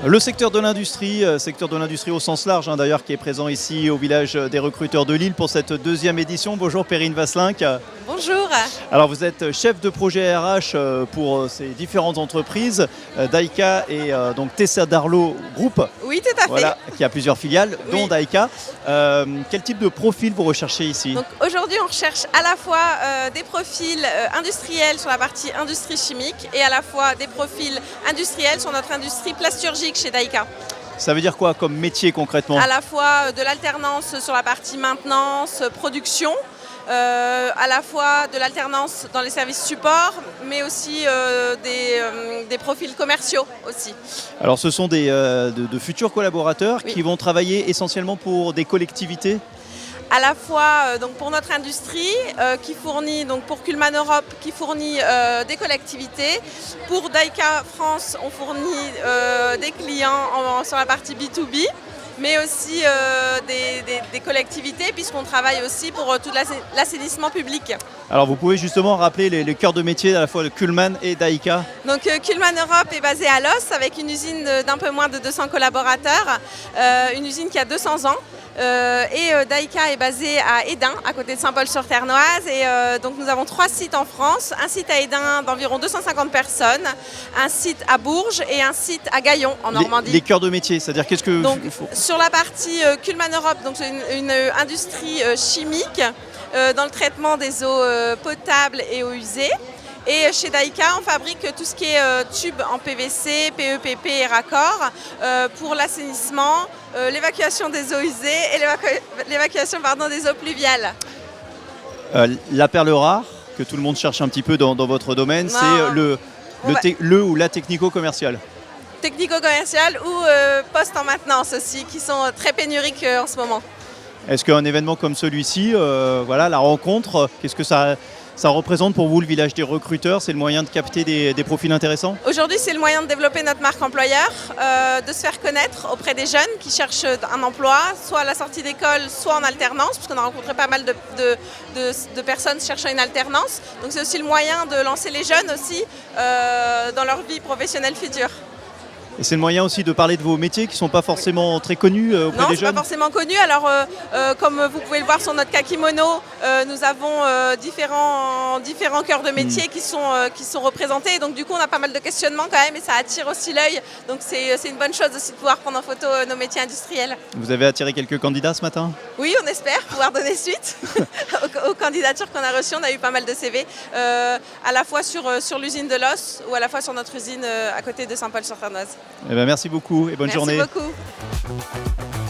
Le secteur de l'industrie au sens large d'ailleurs, qui est présent ici au village des recruteurs de Lille pour cette deuxième édition. Bonjour Perrine Vasselink. Bonjour. Alors vous êtes chef de projet RH pour ces différentes entreprises, Daika et donc Tessa Darlo Group. Oui, tout à fait. Voilà, qui a plusieurs filiales, dont Oui. Daika. Quel type de profil vous recherchez ici? Donc aujourd'hui, on recherche à la fois des profils industriels sur la partie industrie chimique et à la fois des profils industriels sur notre industrie plasturgique chez Daika. Ça veut dire quoi comme métier concrètement? À la fois de l'alternance sur la partie maintenance, production, à la fois de l'alternance dans les services support, mais aussi des profils commerciaux aussi. Alors ce sont de futurs collaborateurs Oui. qui vont travailler essentiellement pour des collectivités? À la fois donc pour notre industrie qui fournit, donc pour Kuhlmann Europe qui fournit des collectivités. Pour Daika France, on fournit des clients sur la partie B2B, mais aussi des collectivités puisqu'on travaille aussi pour tout l'assainissement public. Alors vous pouvez justement rappeler les cœurs de métier à la fois de Kuhlmann et Daika? Donc Kuhlmann Europe est basée à Los avec une usine d'un peu moins de 200 collaborateurs, une usine qui a 200 ans. Daika est basée à Hesdin, à côté de Saint-Paul-sur-Ternoise. Et donc nous avons 3 sites en France, un site à Hesdin d'environ 250 personnes, un site à Bourges et un site à Gaillon en Normandie. Les cœurs de métier, c'est-à-dire qu'est-ce que... Donc, sur la partie Kuhlmann Europe, donc c'est une industrie chimique dans le traitement des eaux potables et eaux usées. Et chez Daika, on fabrique tout ce qui est tubes en PVC, PEPP et raccord pour l'assainissement, l'évacuation des eaux usées et l'évacuation des eaux pluviales. La perle rare, que tout le monde cherche un petit peu dans votre domaine, Non. c'est le ou la technico-commerciale. Technico-commercial ou poste en maintenance aussi, qui sont très pénuriques en ce moment. Est-ce qu'un événement comme celui-ci, voilà, la rencontre, qu'est-ce que ça représente pour vous, le village des recruteurs? C'est le moyen de capter des profils intéressants? Aujourd'hui, c'est le moyen de développer notre marque employeur, de se faire connaître auprès des jeunes qui cherchent un emploi, soit à la sortie d'école, soit en alternance, puisqu'on a rencontré pas mal de personnes cherchant une alternance. Donc c'est aussi le moyen de lancer les jeunes aussi dans leur vie professionnelle future. Et c'est le moyen aussi de parler de vos métiers qui ne sont pas forcément très connus auprès Non, des c'est jeunes? pas forcément connu. Alors, comme vous pouvez le voir sur notre kakimono, nous avons différents cœurs de métier qui sont représentés. Et donc, du coup, on a pas mal de questionnements quand même et ça attire aussi l'œil. Donc, c'est une bonne chose aussi de pouvoir prendre en photo nos métiers industriels. Vous avez attiré quelques candidats ce matin? Oui, on espère pouvoir donner suite aux candidatures qu'on a reçues. On a eu pas mal de CV, à la fois sur l'usine de Los ou à la fois sur notre usine à côté de Saint-Paul-sur-Ternoise. Eh bien, merci beaucoup et bonne journée. Merci beaucoup.